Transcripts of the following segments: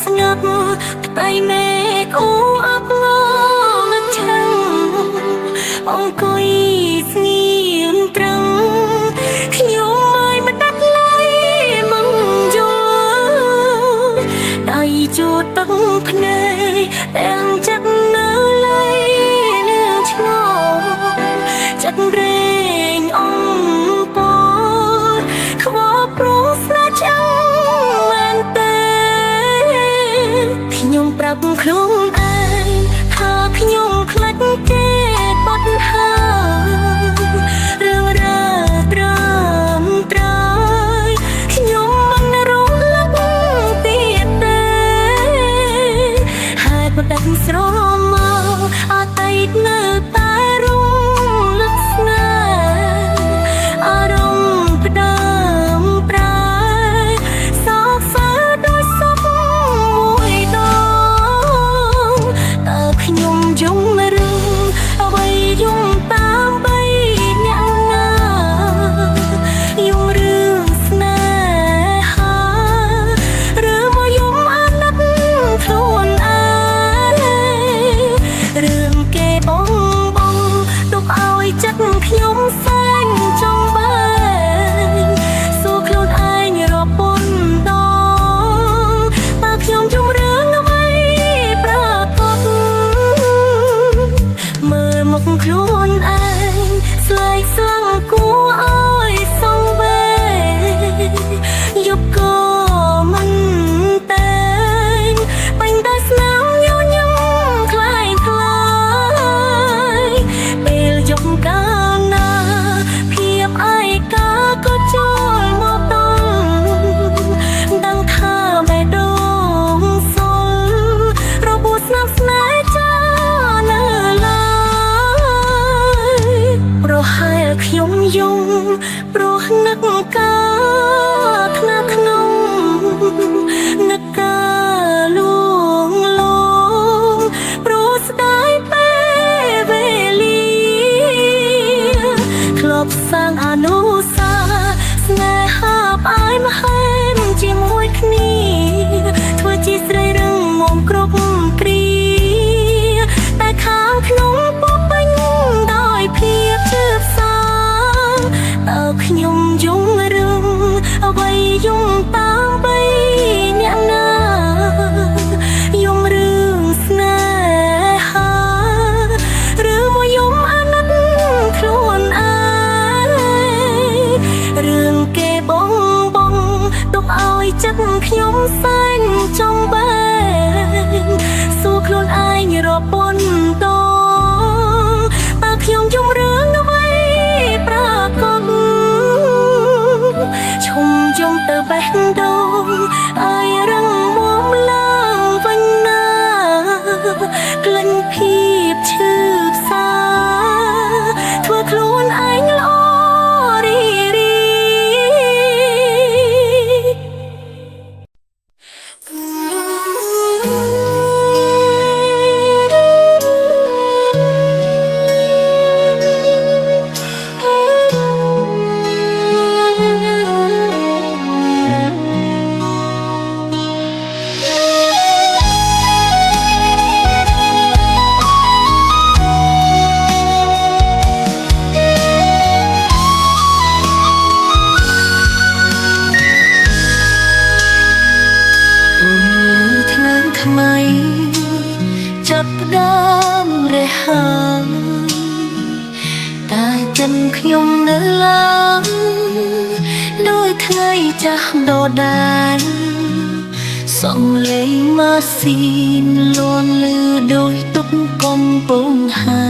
ស្ងាត់តែមេឃអូអបឡងចាំអង្គុយស្ងៀមត្រង់ខ្ញុំមិនមិនដាត់ឡើយមិនយល់ដៃជួតទឹកភ្នែកទាំងចិត្តនៅឡើយនាងឆ្ងល់ចិត្តរែងអង្គពលខ្វល់ព្រោះស្នេហ៍ចាំមែនទេខ្ញុំប្រាប់ខ្លួនឯងថាខ្ញុំខ្លាចគេបត់ហើយរឿងរ៉ាវត្រឹមត្រូវខ្ញុំមិនរំលឹកទៀតទេហើយបដិស្រមកអតីតនៅតែរំលឹកស្នេហ៍អារម្មណ៍ផ្ដើមប្រែសោកសៅដោយសពមួយដងតើខ្ញុំយំរឿងអ្វីយំតាមបីអ្នកណាយំរឿងស្នេហាឬមកយំអាណិតខ្លួនឯងរឿងគេបងទុកឲ្យចិត្តខ្ញុំសែងចង់បែងសួរខ្លួនឯងរាប់ពាន់ដងតើខ្ញុំជុំរឿងអ្វីប្រកបមើលមុខខ្លួនឯងស្លែកស្លាំងគួរឲ្យសង្វេគយប់ក៏មិនតែងបាញ់តែស្នាមញញឹមខ្លាយខ្លាយពេលយប់កាលណាភាពឯកាក៏ចូលមកដល់ដឹងថាបេះដូងសុលរបួសស្នាមស្នេហ៍ចានៅឡើយប្រហែលខ្ញុំយំព្រោះនឹកកាថ្នាក់ក្នុងនឹកកាលួងលោមព្រោះស្ដាយពេលវេលាធ្លាប់សាងអនុស្សាវរីយ៍ស្នេហាផ្អែមហែមជាមួយគ្នាធ្វើជាស្រីរឹងមាំគ្រប់គ្រាតែខាងក្នុងពោរពេញដោយភាពជឿផ្សាតើខ្ញុំយំរឿងអ្វីយំតាមបីអ្នកណាយំរឿងស្នេហាឬមកយំអាណិតខ្លួនឯងរឿងគេបងទុកឲ្យចិត្តខ្ញុំសែងចង់បែងសួរខ្លួនឯងរាប់ពាន់ដងតើខ្ញុំយំរឿងអ្វីប្រកបឈុំយំទៅបេះដូងឲ្យរឹងមាំឡើងវិញណាក្លិនភាពឈឺផ្សាធ្វើខ្លួនឯងល្អរីរី ខ្ញុំនៅឡើងដោយថ្ងៃចាស់ដដែលសំឡេងម៉ាស៊ីនលន់លឺដោយទុកកំពុងហើ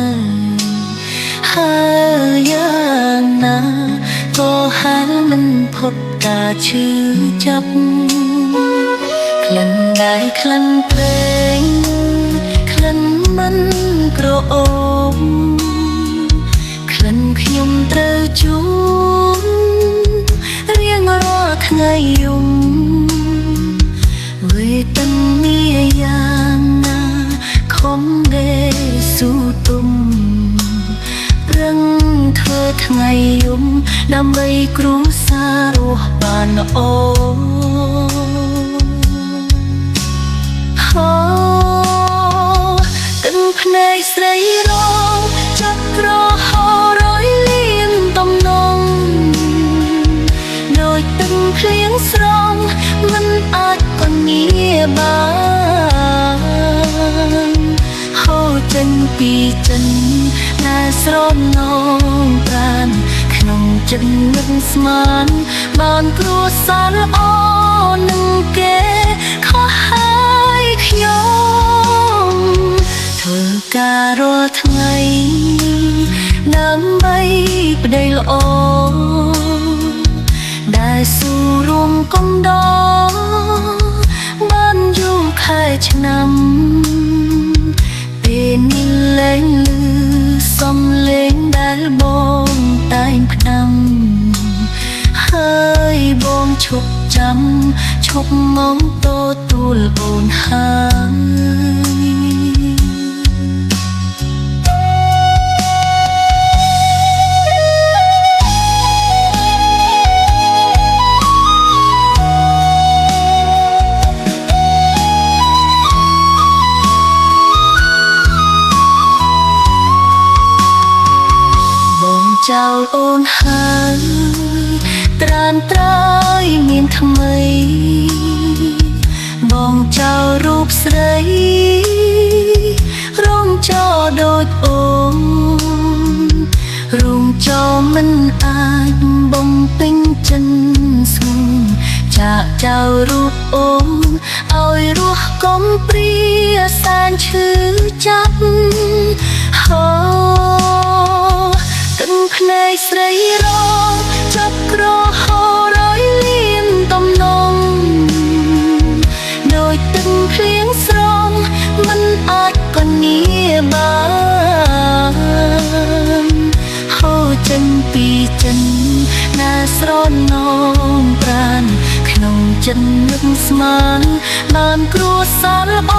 យយ៉ាងណាក៏ហាលមិនផុតការឈឺចាប់ក្លិនដែលក្លិនព្រេងក្លិនមិនក្រអូបក្លិនខ្ញុំត្រូវជួបរៀងរាល់ថ្ងៃយំវេទនាយ៉ាងណាខំដេស៊ូទុំប្រឹងធ្វើថ្ងៃយំដើម្បីគ្រួសាររស់បានល្អ អូទឹកភ្នែកស្រីរងចាក់ក្រហរយលៀនតំណងដោយទឹកភ្លៀងស្រងមិនអាចកងាបានហូរចេញពីចិនដែលស្រនងប្រានក្នុងចិត្តនឹកស្មានបានគ្រួសារល្អនឹងគេខុសហើយខ្ញុំធ្វើការរាល់ថ្ងៃដើម្បីប្តីល្អដែលស៊ូរួមកំដរបានយូរខែឆ្នាំពេលនេះលែងលឺសំឡេងដែលបងតែងផ្ដាំហើយបងឈប់ចាំឈប់មកទទួលអូនហើយចោលអូនហើយត្រានត្រើយមានថ្មីបងចោលរូបស្រីរងចោលដូចអូនរងចោលមិនអាចបំពេញចិនស្ងួនចាក់ចោលរូបអូនឲ្យរស់កុំព្រាសានឈឺចាប់ហូទឹកភ្នែកស្រីរងចាប់ក្រហរយលៀនតំណងដោយទឹកភ្លៀងស្រងមិនអាចកងាបានហូរចេញពីចិនណាស្រនងប្រានក្នុងចិត្តនឹកស្មានបានគ្រួសារល្អ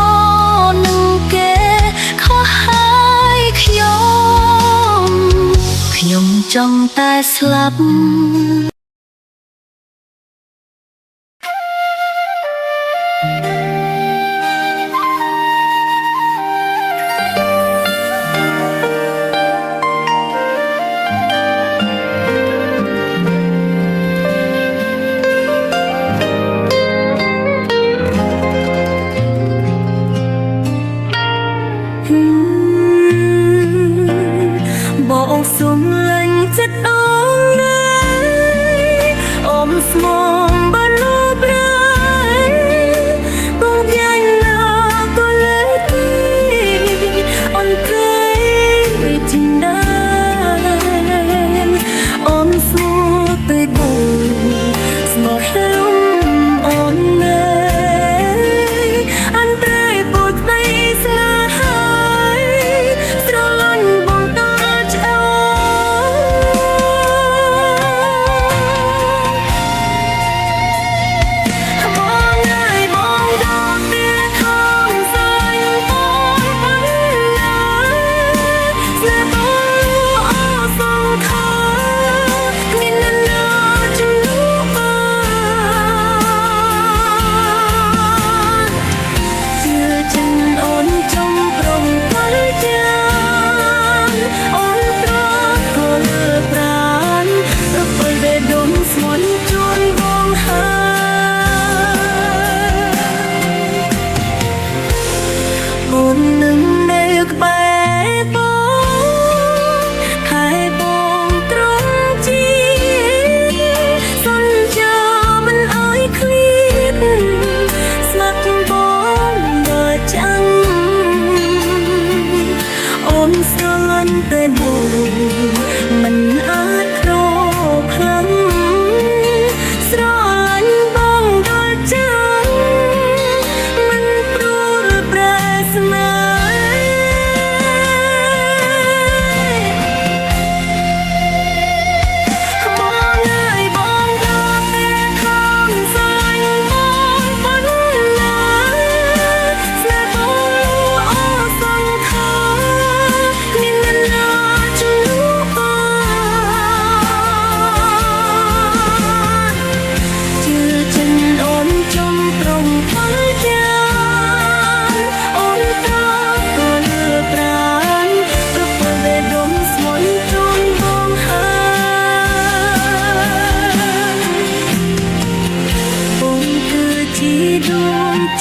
នឹងគេខុសហើយខ្ញុំចង់តែស្លាប់បងសុំលេងចិត្តអូនណា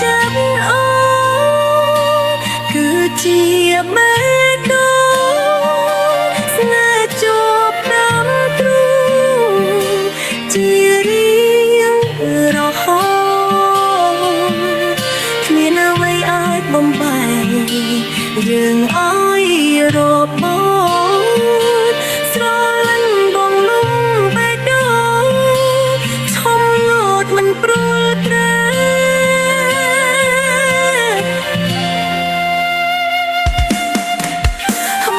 ចិត្តអូនគឺជាមេដូងស្នេហ៍ជួបតាមទ្រូងជារៀងរហូតគ្មានអ្វីអាចបំបែកយើងឲ្យរបូតស្រលាញ់បងនោះបេះដូងឈំងត់មិនព្រួលត្រែ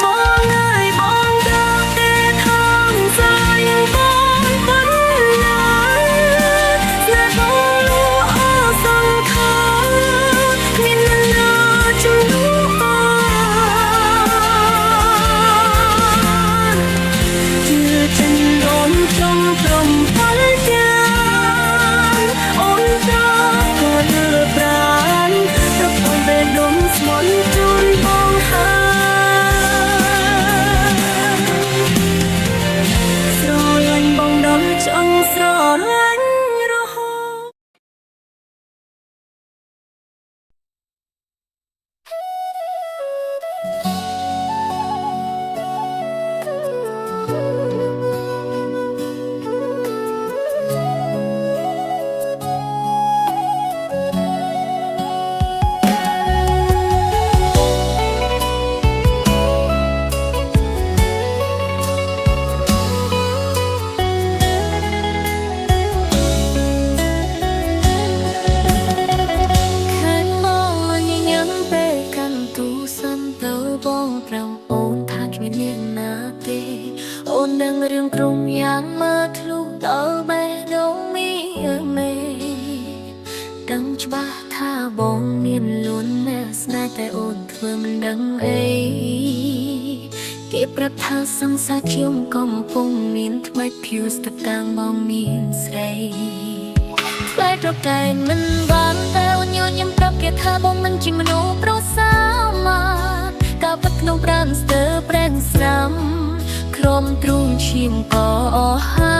បងអើយបងដល់ទេថងស្លាញ់បងប៉ុណ្ណាស្នេហ៍បងលួអសង្ខារគ្មាននរណាជំនួសបានជឿចិនអូនចំព្រមផលយ៉ាងអូនដល់ក៏លឺប្រានទៅផងបេះដូងស្មន់ជូនបងហើយស្រលាញ់បងដល់ចង់ស្រលាញ់រហូត ខែមកញញឹមពេលកាន់ទូសិនទៅបងប្រំអូនថាគ្មានអ្នកណាទេអូននឹងរឿងក្រុមយ៉ាងមើលធ្លុះដល់បេះដូងមានមេដឹងច្បាស់ថាបងមានលួនណាស់ស្នេហ៍តែអូនធ្វើមិនដឹងអីគេប្រាប់ថាសង្សារខ្ញុំកំពុងមានថ្មីភៀវស្ទតាំងបងមានស្រីផ្លែត្រកែងមិនបានតែអូនញញឹមប្រាប់គេថាបងមិនជាមនុស្សប្រសាមាកាលពិតក្នុងប្រាណស្ទើរប្រេងស្រាំក្រុមទ្រូងឈាមក៏អស់ហើ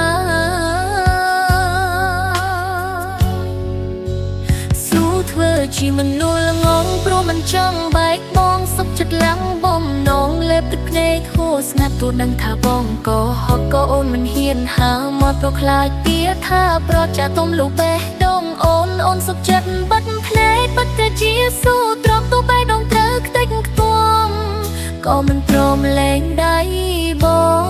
យស៊ូធ្វើជាមនុស្សល្ងងព្រោះមិនចង់បែកបងសុខចិត្តឡាំងបំណងលេបទឹកភ្នែកហួស្ងាត់ទូដឹងថាបងក៏ហត់ក៏អូនមិនហ៊ានហើមកព្រោះខ្លាចទាថាប្រចាទុំលូបេះដូងអូនសុខចិត្តបិទភ្នែកបិទតែជាស៊ូទ្រាំទូបេះដូងត្រូវខ្ទេចខ្ទាំក៏មិនព្រមលែងដៃបង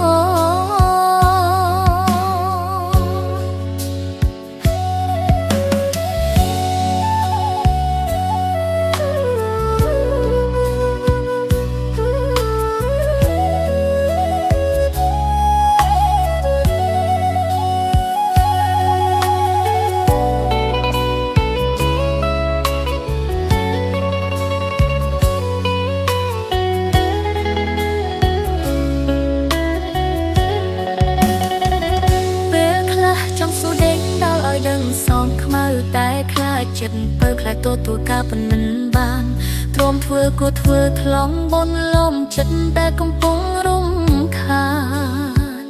ចិត្តបើខ្លាចទទួលការប៉ុណ្ណឹងបានទ្រាំធ្វើគួរធ្វើខ្លងបនលំចិត្តតែកំពុងរំខាន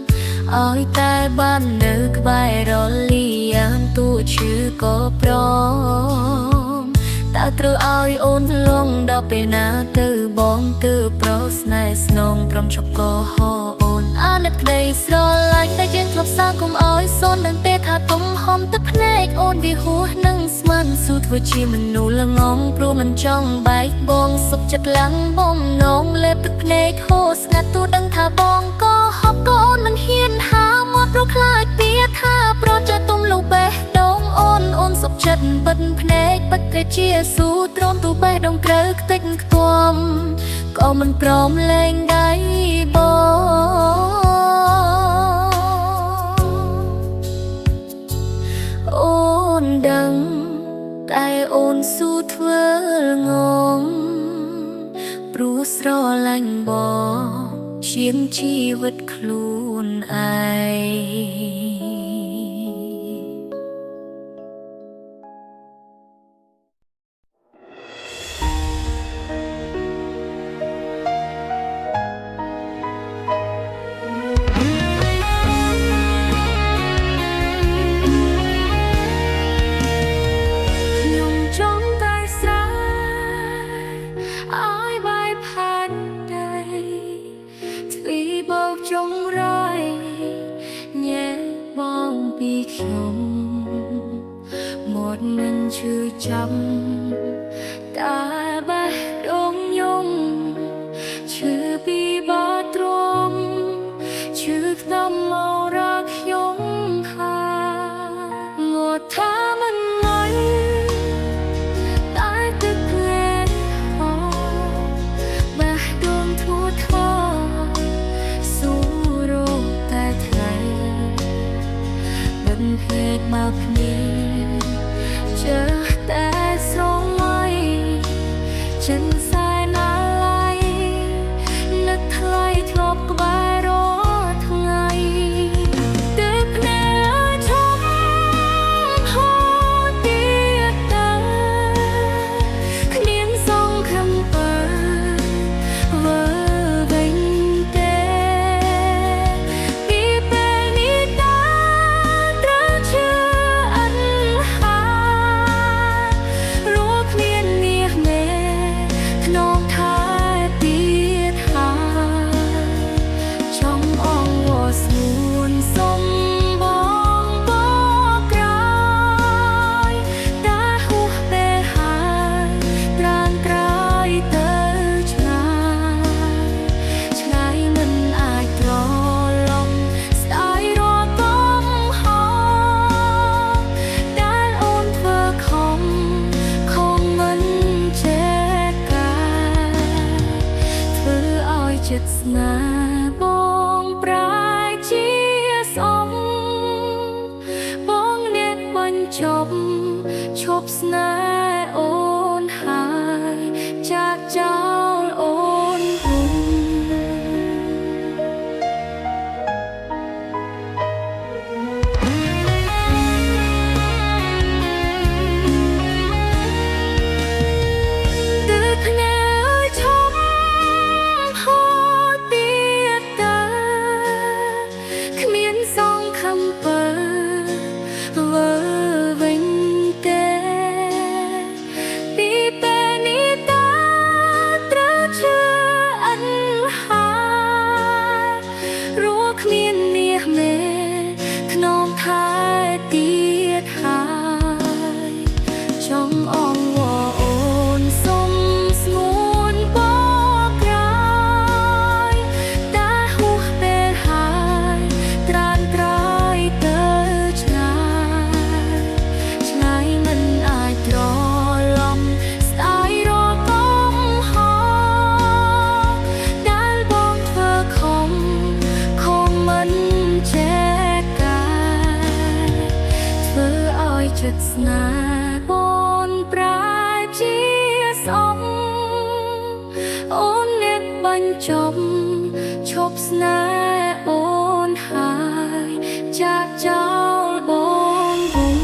ឲ្យតែបាននៅក្បែររលីយ៉ានទូឈឺក៏ព្រមតើត្រូវឲ្យអូនលងដល់ពេលណាទៅបងទៅប្រុសស្នេហ៍ស្នងព្រមជប់ក៏ហោអូនអាណិតក្តីស្រឡាញ់តែជាងធ្លាប់សាកុំឲ្យសូនដឹងទេថាទុំហំទឹកភ្នែកអូនវាហួសនឹងស្មានស៊ូធ្វើជាមនុស្សល្ងងព្រោះមិនចង់បែកបងសុខចិត្តឡាំងបំណងលេបទឹកភ្នែកហួស្ងាត់ទូដឹងថាបងក៏ហប់ក៏អូនមិនហ៊ានហើមកព្រោះខ្លាចពីថាប្រចាទុំលូបេះដូងអូនសុខចិត្តបិទភ្នែកបិទតែជាស៊ូទ្រាំទូបេះដូងត្រូវខ្ទេចខ្ទាំក៏មិនព្រមលែងដៃបងអូនដឹងតែអូនស៊ូធ្វើងងព្រោះស្រឡាញ់បងជាងជីវិតខ្លួនឯង ចង់តែ mình chưa chậm ta bát đông nhung chưa bị bỏ trốn chưa tâm màu rạc nhung hà ngọt tha mình nói tại tức ghét họ bát đông thua thọ su rô ta thay bận hết mạc niềm chờ ta sống mây chân sai na lai nứt thay thọp bài đó ngày tiếc nè trong hôn tiếc ta niềm sông khăm bờ vỡ vinh tê đi về đi ta đã chưa ăn hà ruột miên miệt mê nông thái biết hà trong ong ngọt nguồn sông bóng bó cài đã hút bê hà rang trái tơ trái mình ai trò lòng sai rõ tâm họ đã ôn vơ không mình chết cả thứ oi chật na bong prai chia sông bong nét bánh chop na ôn hai chát cháo ôn hùng tức nè trong hôn tiếc ta miến sông khăm bờ vỡ vinh tê đi bên đi ta đã chưa ăn hà ruột miên miệt mê nông thái tiếc hai trong ong ngọ ôn sông nguồn bó cài đã hút bê hai tràn trái tơ trái mình ai trò lòng sai rõ tâm họ đã bóng vơ không mình chết cả thứ oi chật na bôn prai chia sông ôn nét bánh chop na ôn hai chát cháo ôn bùng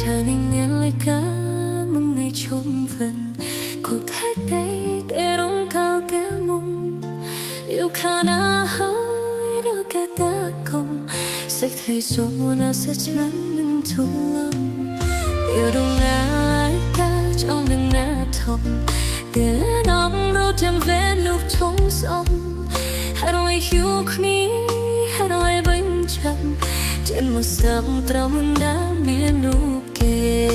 chờ ninh nghe lời ca mừng ngày chung vần cuộc hát đây để đóng cao kéo mong yêu khả na hơi đưa cả ta cùng sẽ thấy số na sẽ chắn mình thung lâm yêu đông ai ta trong đừng na thông để nóng đâu thêm về lúc trống sông hai đôi hiu khní hai đôi bánh chậm trên một dòng trao mình đã miên nụ kề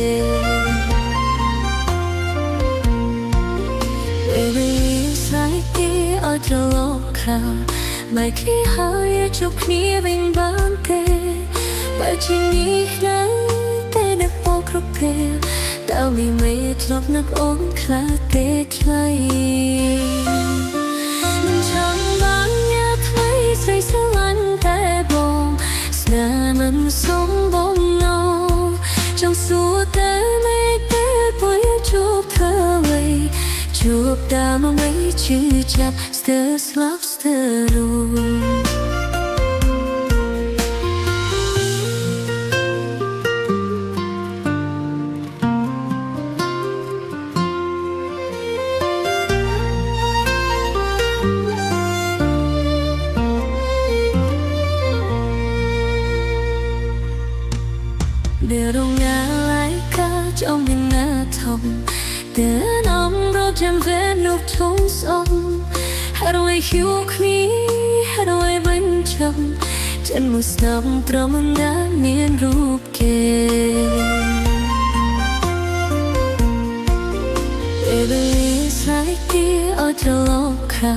baby sai kia ở trong lốc khảo bài khi hai chục ní bình bán kề bài chỉ ní lấy tê được bao khóc kề tao bị mệt lóp nắp ốm khá tê thay mình chẳng bán nhạc mấy ជឿចាប់ស្ទើរស្លាប់ស្ទើររួមរងងាឡៃកាចអមមានណាធំតែនំរត់ចាំវេនុកធំសំហើយរយហ៊ូគ្នាហើយរយបញ្ចាំចិនមួយស្នាមត្រមណាមានរូបគេស្លាយទីអត់ត្រឡប់ខា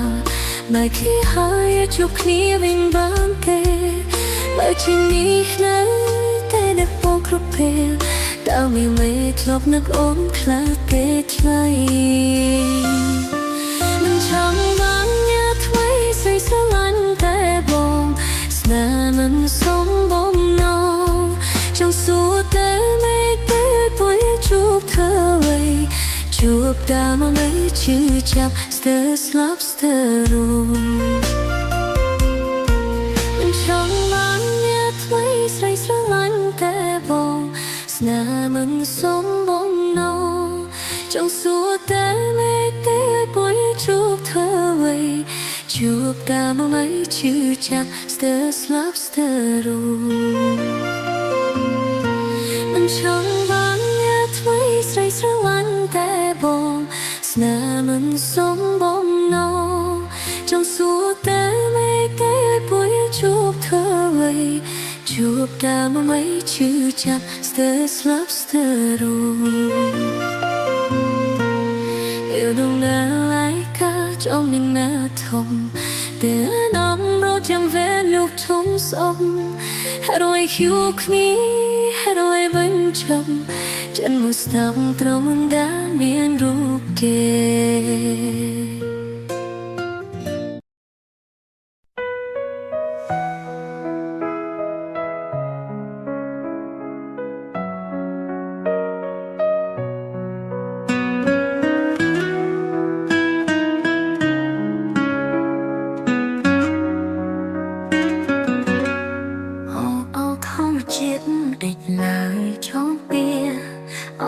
មកkhiហើយជួបគ្នាវិញបានទេបើជានេះណាតែដឹកមកគ្រប់ពេលតើមានមេធ្លាប់នឹកអូនខ្លាំងពេកថ្លៃមិនចង់បានញ៉ាថ្មីស្រីស្រឡាញ់តែបងស្នេហ៍មិនសមបំណងចង់សួរតែមេពេលពុយជួបเธอไว้ជួបតាមមិនជឿចាប់ស្ទើរស្លាប់ស្ទើររួមមិនចង់បានញ៉ាថ្មីស្រីស្រឡាញ់តែបងស្នេហ៍មិនសមបំណងចង់សួរតែមេទេពុយជួបเธอไว้ជួបតាមមិនជឿចាប់ស្ទើរស្លាប់ស្ទើររួមមិនចង់បានញ៉ាថ្មីស្រីស្រឡាញ់តែបងស្នេហ៍មិនសមបំណងចង់សួរតែមេទេពុយជួបเธอไว้ជួបតាមមិនជឿចាប់ស្ទើរស្លាប់ស្ទើររួមដងណាឡៃកាចអមមានណាធំតែនំរត់ចាំវេនុកធំសំហើយរយហ៊ូគ្នាហើយរយបញ្ចាំចិនមួយស្នាមត្រមដាមានរូបគេ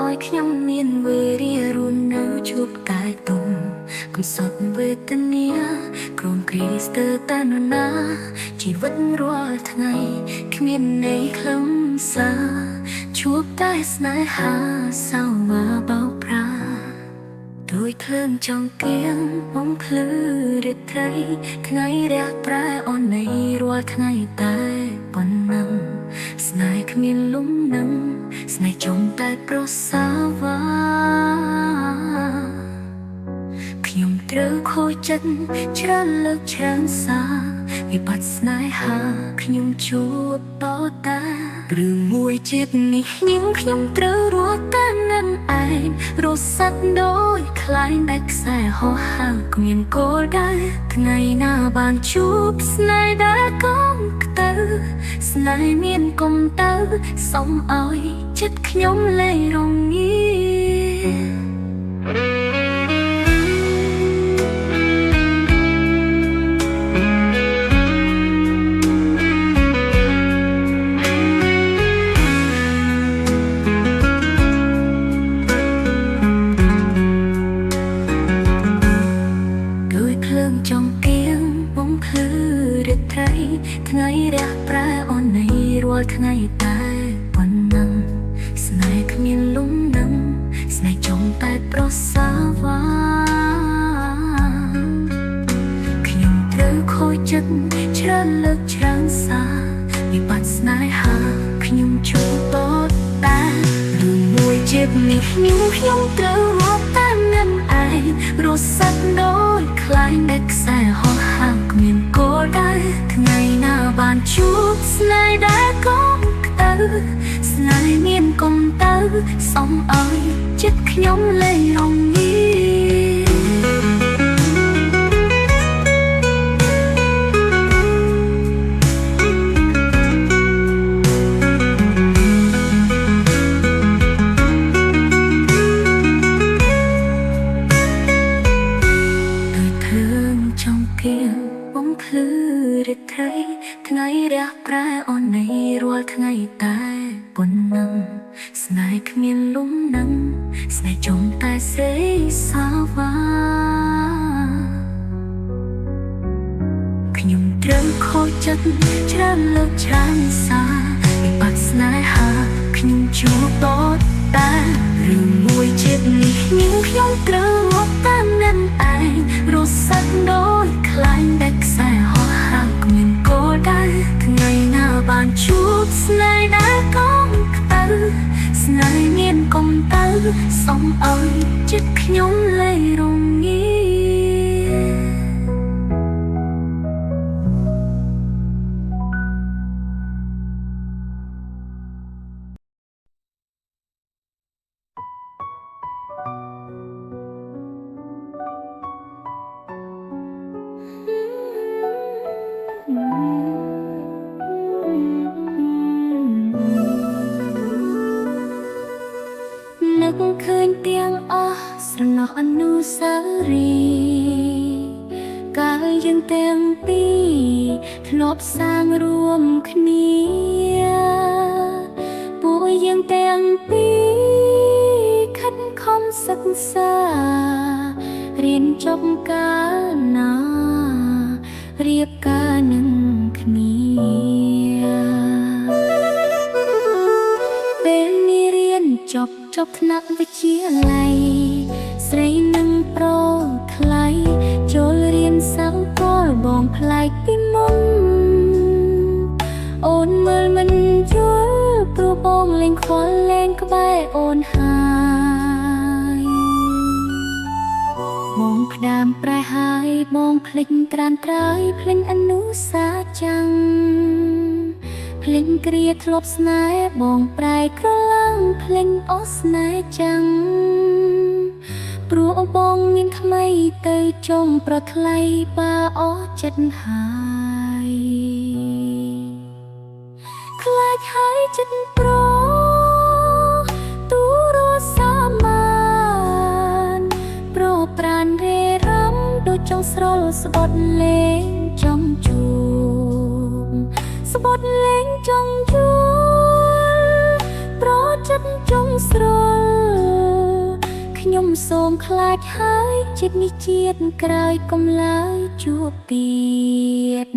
ឲ្យខ្ញុំមានវេរារួននៅជួបតែទុំកំសត់វេទនាក្រុមគ្រីស្ទើរតែនណាជីវិតរាល់ថ្ងៃគ្មានន័យខ្លឹមសារជួបតែស្នេហាសៅមាបោកប្រាដូចភ្លើងចង្កៀងបំភ្លឺរាត្រីថ្ងៃរះប្រែអូននៃរាល់ថ្ងៃតែប៉ុណ្ណឹងស្នេហ៍គ្មានលំនឹងស្នេហ៍ចង់តែប្រសាវ៉ាខ្ញុំត្រូវខូចចិត្តច្រើនលើកច្រើនសារវិបត្តិស្នេហាខ្ញុំជួបតតារឿងមួយជាតិនេះខ្ញុំត្រូវរត់តាមនឹងឯងរស់សាត់ដោយខ្លាញ់តែខ្សែហោះហើរគ្មានគោលដៅថ្ងៃណាបានជួបស្នេហ៍ដែលកុំខ្ទើស្នេហ៍មានកុំទៅសុំឲ្យចិត្តខ្ញុំលែងរងាថ្ងៃរះប្រែអូននៃរាល់ថ្ងៃតែប៉ុណ្ណឹងស្នេហ៍គ្មានលំនឹងស្នេហ៍ចង់តែប្រសាវ៉ាខ្ញុំត្រូវខូចចិត្តច្រើនលើកច្រើនសារវិបត្តិស្នេហាខ្ញុំជួបតតែរឿងមួយជាតិនេះខ្ញុំត្រូវរត់តាមនឹងឯងរស់សាត់ដោយខ្លាញ់តែខ្សែហោះហើរគ្មានគោលដៅថ្ងៃណាបានជួបស្នេហ៍ដែលកុំខ្ទើស្នេហ៍មានកុំទៅសុំឲ្យចិត្តខ្ញុំលែងរងា បំភ្លឺរិទ្ធិថ្ងៃរះប្រែអូននៃរាល់ថ្ងៃតែប៉ុណ្ណឹងស្នេហ៍គ្មានលំនឹងស្នេហ៍ចង់តែសេរីសាវាខ្ញុំត្រូវខូចចិត្តច្រើនលើកច្រើនសាវិបត្តិស្នេហាខ្ញុំជួបតតែរឿងមួយជាតិនេះខ្ញុំត្រូវមកតាមនឹងឯងរស់សាក់ដូចខ្លាញ់ដែលខ្សែហោះហើរគ្មានគោលដៅថ្ងៃណាបានជួបស្នេហ៍ដែលកុំខ្តៅស្នេហ៍មានកុំទៅសុំឲ្យចិត្តខ្ញុំលែងរងានឹកឃើញទាំងអស់ស្រណោះអនុស្សារីយ៍កាលយើងទាំងពីរធ្លាប់សាងរួមគ្នាពួកយើងទាំងពីរខិតខំសិក្សារៀនចប់កាលណារៀបការនឹងគ្នាពេលនេះរៀនចប់ថ្នាក់វិទ្យាល័យស្រីនឹងប្រថ្លៃចូលរៀនសាំងកលបងប្លែកពីមុនអូនមើលមិនយល់ព្រោះបងលេងខ្វល់លេងក្បែរអូនហើយបងផ្ដាំប្រែហើយបងភ្លេចក្រានក្រោយភ្លេចអនុសាចាំងភ្លេចគ្រាធ្លាប់ស្នេហ៍បងប្រែក្រឡាំងភ្លេចអស់ស្នេហ៍ចាំងព្រោះបងមានថ្មីទៅចុងប្រថ្លៃបាអស់ចិត្តហើយខ្លាចហើយចិត្តប្រទូរសាមានប្រប្រានរេរំដូចចង់ស្រលស្បត់លេងចង់ជួបស្បត់លេងចង់យល់ប្រចិត្តចង់ស្រលខ្ញុំសូមខ្លាចហើយចិត្តនេះជាតិក្រោយកុំឡើយជួបទៀត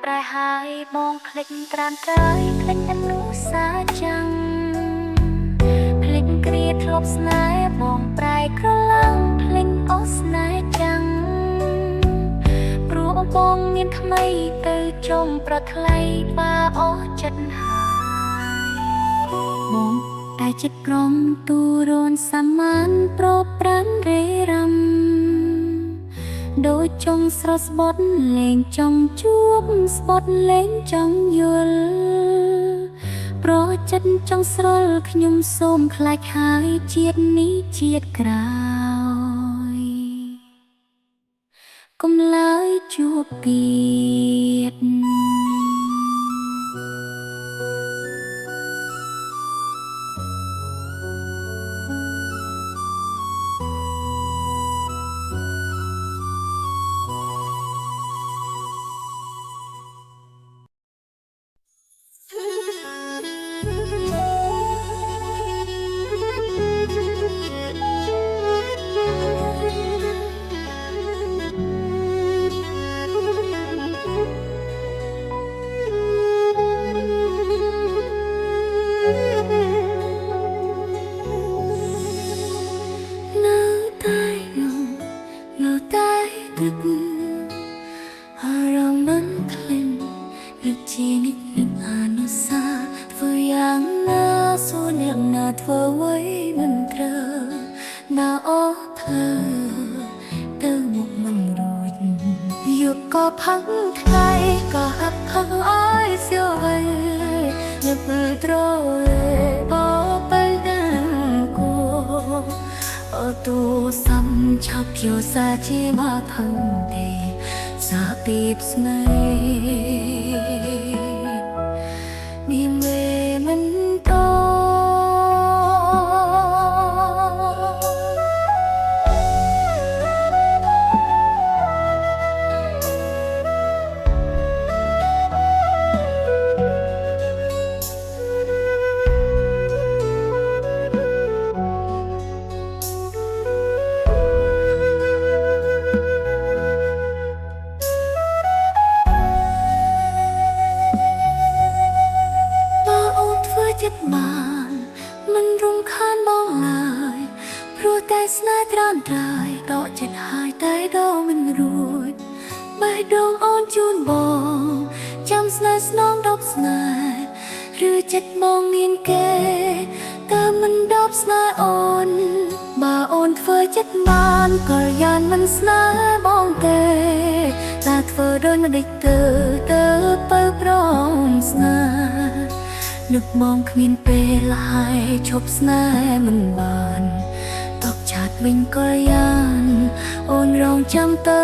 ប្រែហើយបងភ្លេចក្រានក្រោយភ្លេចអនុសាចាំងភ្លេចគ្រាធ្លាប់ស្នេហ៍បងប្រែក្រឡាំងភ្លេចអស់ស្នេហ៍ចាំងព្រោះបងមានថ្មីទៅចុំប្រថ្លៃបាអស់ចិត្តហើយបងតែចិត្តក្រំទូរនសាមានប្រប្រានរេរំដូចចង់ស្រស់ស្បត់លេងចង់ជួបស្បត់លេងចង់យល់ប្រចិត្តចង់ស្រលខ្ញុំសូមខ្លាចហើយជាតិនេះជាតិក្រោយកុំឡើយជួបទៀត ai siêu hay nhập trôi bỏ bay đêm cô ở tu xăm chắp chiều xa chỉ mà thân thì xa bịp này niềm về mình toចិត្តបានមិនរំខានបងឡើយព្រោះតែស្នេហ៍ត្រាំត្រៃដកចិត្តហើយតែដកមិនរួចបេះដូងអូនជូនបងចាំស្នេហ៍ស្នងដប់ស្នេហ៍ឬចិត្តបងមានគេតើមិនដប់ស្នេហ៍អូនបើអូនធ្វើចិត្តបានក៏យ៉ាងមិនស្នេហ៍បងទេតែធ្វើដូចមិនដេចទៅបើប្រងស្នេហ៍នឹកមងគ្មានពេលហើយឈប់ស្នេហ៍មិនបានតបឆាតវិញក៏យ៉ាងអូនរងចាំទៅ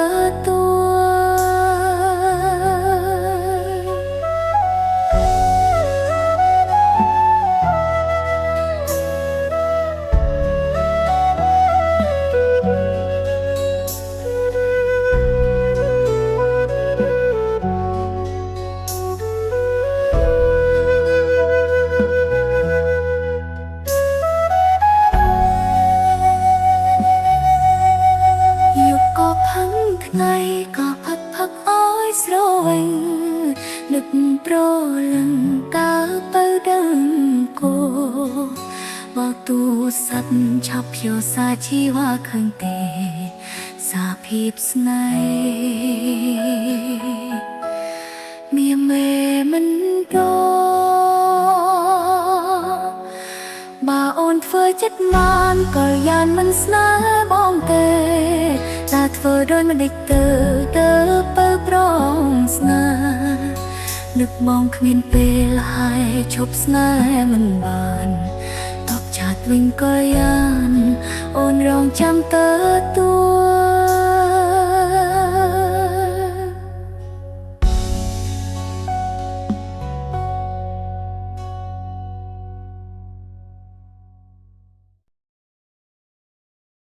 ថ្ងៃក៏ផឹកអើយស្រវិញនឹកប្រលឹងតើទៅដឹងគោមកទូស័ព្ទឆាប់ភាសាជីវ៉ាឃើញទេសាភាពស្នេហ៍មានមេមិនដបើអូនធ្វើចិត្តបានក៏យ៉ាងមិនស្នេហ៍បងទេតែធ្វើដូចមិនដេចទៅបើប្រងស្នេហ៍នឹកមងគ្មានពេលហើយឈប់ស្នេហ៍មិនបានតបឆាតវិញក៏យ៉ាងអូនរងចាំទៅ